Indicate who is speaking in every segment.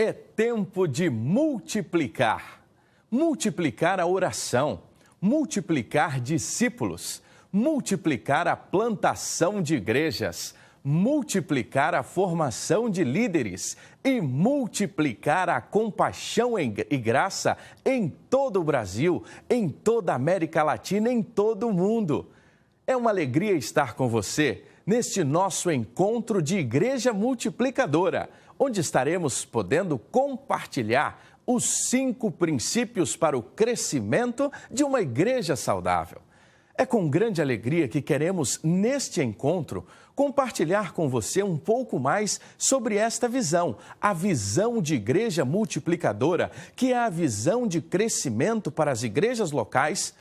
Speaker 1: É tempo de multiplicar. Multiplicar a oração, multiplicar discípulos, multiplicar a plantação de igrejas, multiplicar a formação de líderes e multiplicar a compaixão e graça em todo o Brasil, em toda a América Latina, em todo o mundo. É uma alegria estar com você neste nosso encontro de Igreja Multiplicadora, onde estaremos podendo compartilhar os 5 princípios para o crescimento de uma igreja saudável. É com grande alegria que queremos, neste encontro, compartilhar com você um pouco mais sobre esta visão, a visão de igreja multiplicadora, que é a visão de crescimento para as igrejas locais,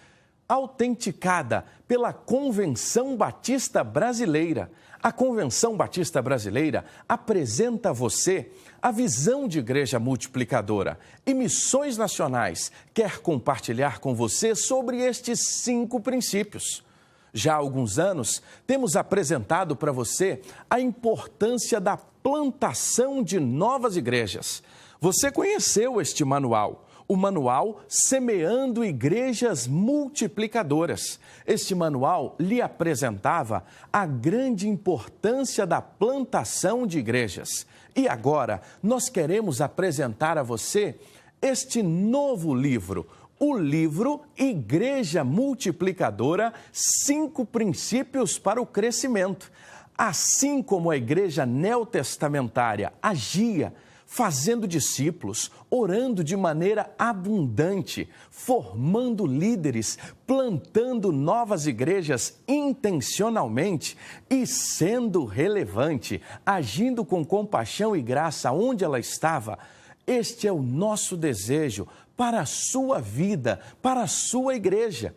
Speaker 1: autenticada pela Convenção Batista Brasileira. A Convenção Batista Brasileira apresenta a você a visão de igreja multiplicadora e Missões Nacionais quer compartilhar com você sobre estes 5 princípios. Já há alguns anos, temos apresentado para você a importância da plantação de novas igrejas. Você conheceu este manual, o manual Semeando Igrejas Multiplicadoras. Este manual lhe apresentava a grande importância da plantação de igrejas. E agora, nós queremos apresentar a você este novo livro, o livro Igreja Multiplicadora, 5 princípios para o crescimento. Assim como a igreja neotestamentária agia, fazendo discípulos, orando de maneira abundante, formando líderes, plantando novas igrejas intencionalmente e sendo relevante, agindo com compaixão e graça onde ela estava. Este é o nosso desejo para a sua vida, para a sua igreja.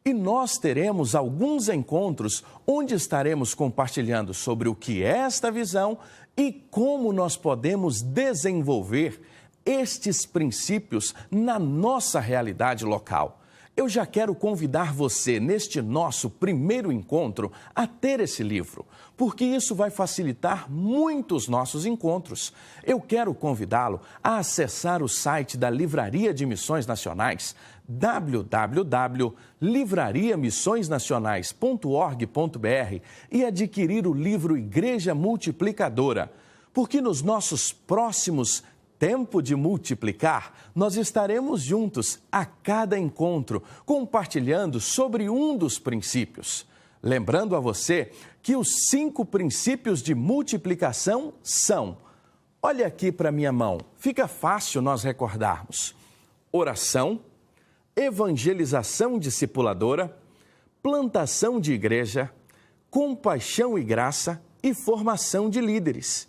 Speaker 1: E nós teremos alguns encontros onde estaremos compartilhando sobre o que é esta visão e como nós podemos desenvolver estes princípios na nossa realidade local. Eu já quero convidar você, neste nosso primeiro encontro, a ter esse livro, porque isso vai facilitar muito os nossos encontros. Eu quero convidá-lo a acessar o site da Livraria de Missões Nacionais, www.livrariamissõesnacionais.org.br e adquirir o livro Igreja Multiplicadora, porque nos nossos próximos Tempo de Multiplicar, nós estaremos juntos a cada encontro, compartilhando sobre um dos princípios. Lembrando a você que os 5 princípios de multiplicação são, olha aqui para minha mão, fica fácil nós recordarmos: oração, evangelização discipuladora, plantação de igreja, compaixão e graça e formação de líderes.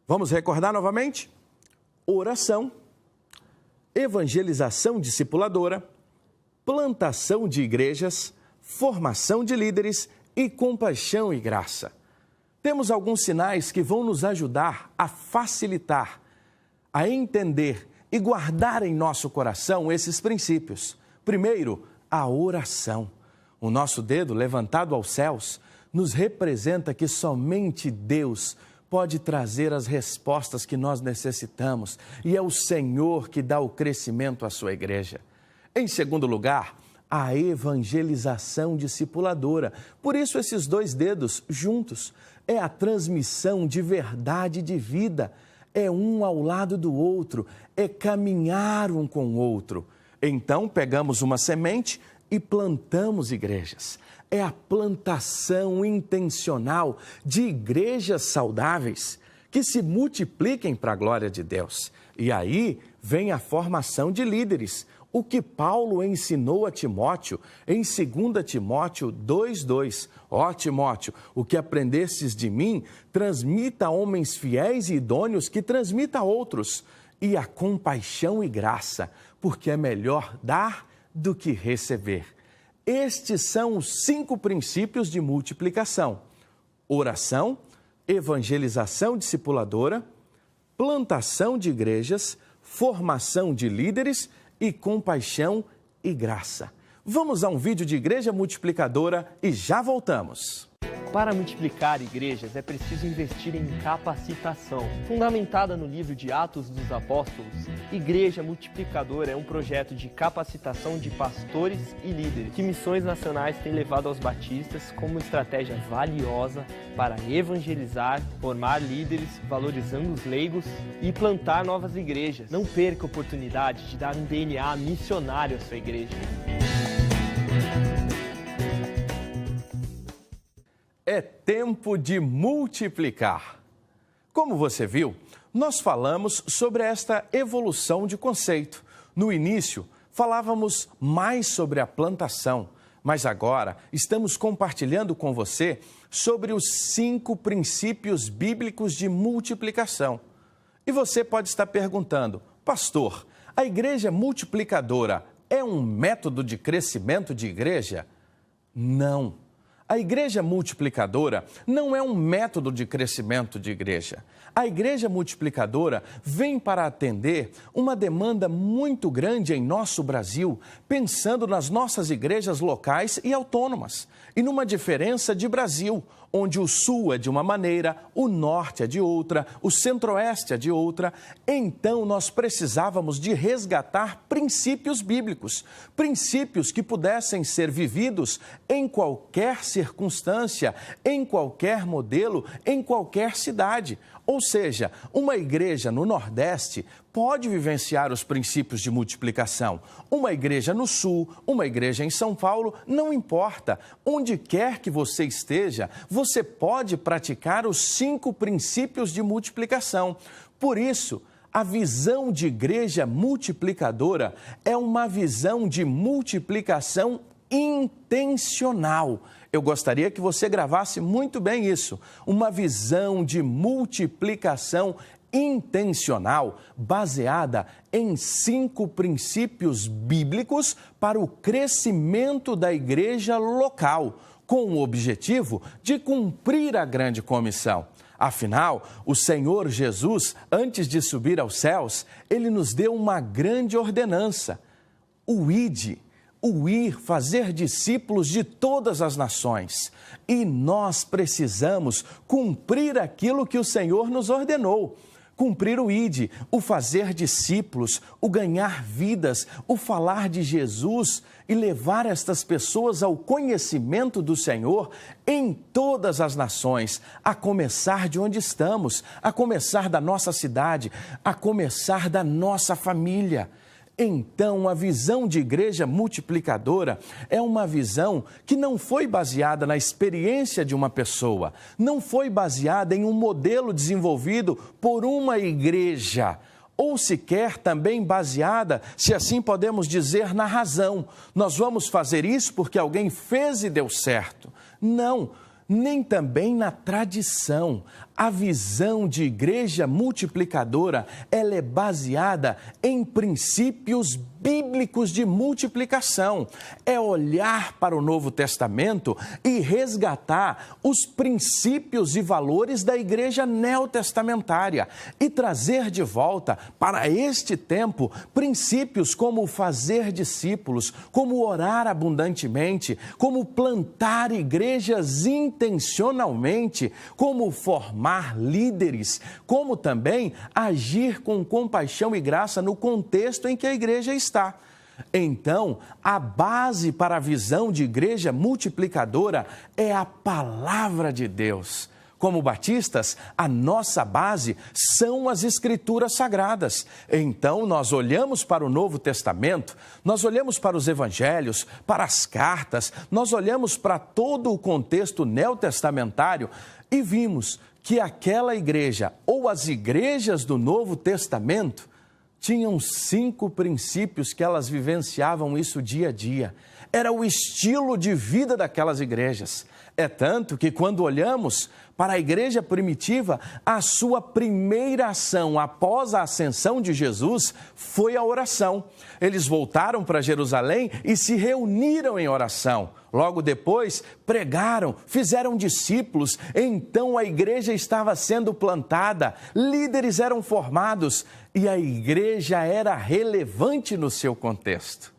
Speaker 1: Vamos recordar novamente? Oração, evangelização discipuladora, plantação de igrejas, formação de líderes e compaixão e graça. Temos alguns sinais que vão nos ajudar a facilitar, a entender e guardar em nosso coração esses princípios. Primeiro, a oração. O nosso dedo levantado aos céus nos representa que somente Deus pode trazer as respostas que nós necessitamos e é o Senhor que dá o crescimento à sua igreja. Em segundo lugar, a evangelização discipuladora. Por isso, esses 2 dedos juntos é a transmissão de verdade e de vida. É um ao lado do outro, é caminhar um com o outro. Então, pegamos uma semente e plantamos igrejas. É a plantação intencional de igrejas saudáveis que se multipliquem para a glória de Deus. E aí vem a formação de líderes, o que Paulo ensinou a Timóteo em 2 Timóteo 2:2. Ó Timóteo, o que aprendestes de mim, transmita a homens fiéis e idôneos que transmita a outros. E a compaixão e graça, porque é melhor dar do que receber. Estes são os 5 princípios de multiplicação: oração, evangelização discipuladora, plantação de igrejas, formação de líderes e compaixão e graça. Vamos a um vídeo de Igreja Multiplicadora e já voltamos.
Speaker 2: Para multiplicar igrejas é preciso investir em capacitação. Fundamentada no livro de Atos dos Apóstolos, Igreja Multiplicadora é um projeto de capacitação de pastores e líderes que Missões Nacionais tem levado aos batistas como estratégia valiosa para evangelizar, formar líderes, valorizando os leigos e plantar novas igrejas. Não perca a oportunidade de dar um DNA missionário à sua igreja.
Speaker 1: É tempo de multiplicar. Como você viu, nós falamos sobre esta evolução de conceito. No início, falávamos mais sobre a plantação, mas agora estamos compartilhando com você sobre os 5 princípios bíblicos de multiplicação. E você pode estar perguntando, pastor, a igreja multiplicadora é um método de crescimento de igreja? Não. A igreja multiplicadora não é um método de crescimento de igreja. A igreja multiplicadora vem para atender uma demanda muito grande em nosso Brasil, pensando nas nossas igrejas locais e autônomas, e numa diferença de Brasil, onde o sul é de uma maneira, o norte é de outra, o centro-oeste é de outra. Então, nós precisávamos de resgatar princípios bíblicos, princípios que pudessem ser vividos em qualquer circunstância, em qualquer modelo, em qualquer cidade. Ou seja, uma igreja no Nordeste pode vivenciar os princípios de multiplicação. Uma igreja no Sul, uma igreja em São Paulo, não importa. Onde quer que você esteja, você pode praticar os 5 princípios de multiplicação. Por isso, a visão de igreja multiplicadora é uma visão de multiplicação intencional. Eu gostaria que você gravasse muito bem isso. Uma visão de multiplicação intencional, baseada em 5 princípios bíblicos para o crescimento da igreja local, com o objetivo de cumprir a grande comissão. Afinal, o Senhor Jesus, antes de subir aos céus, ele nos deu uma grande ordenança: o ide. O ir, fazer discípulos de todas as nações. E nós precisamos cumprir aquilo que o Senhor nos ordenou. Cumprir o ide, o fazer discípulos, o ganhar vidas, o falar de Jesus e levar estas pessoas ao conhecimento do Senhor em todas as nações, a começar de onde estamos, a começar da nossa cidade, a começar da nossa família. Então, a visão de igreja multiplicadora é uma visão que não foi baseada na experiência de uma pessoa, não foi baseada em um modelo desenvolvido por uma igreja, ou sequer também baseada, se assim podemos dizer, na razão. Nós vamos fazer isso porque alguém fez e deu certo. Não, nem também na tradição. A visão de igreja multiplicadora, ela é baseada em princípios bíblicos de multiplicação. É olhar para o Novo Testamento e resgatar os princípios e valores da igreja neotestamentária e trazer de volta para este tempo princípios como fazer discípulos, como orar abundantemente, como plantar igrejas intencionalmente, como formar líderes, como também agir com compaixão e graça no contexto em que a igreja está. Então, a base para a visão de igreja multiplicadora é a palavra de Deus. Como batistas, a nossa base são as Escrituras Sagradas. Então, nós olhamos para o Novo Testamento, nós olhamos para os Evangelhos, para as cartas, nós olhamos para todo o contexto neotestamentário e vimos que aquela igreja, ou as igrejas do Novo Testamento, tinham 5 princípios que elas vivenciavam isso dia a dia. Era o estilo de vida daquelas igrejas. É tanto que quando olhamos para a igreja primitiva, a sua primeira ação após a ascensão de Jesus foi a oração. Eles voltaram para Jerusalém e se reuniram em oração. Logo depois, pregaram, fizeram discípulos, então a igreja estava sendo plantada, líderes eram formados e a igreja era relevante no seu contexto.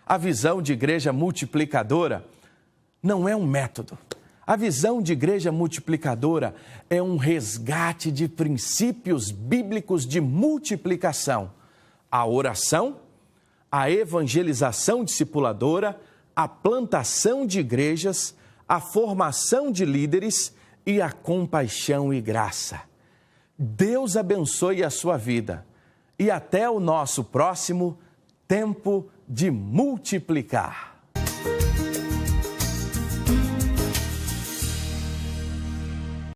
Speaker 1: A visão de igreja multiplicadora não é um método. A visão de igreja multiplicadora é um resgate de princípios bíblicos de multiplicação. A oração, a evangelização discipuladora, a plantação de igrejas, a formação de líderes e a compaixão e graça. Deus abençoe a sua vida e até o nosso próximo Tempo de Multiplicar.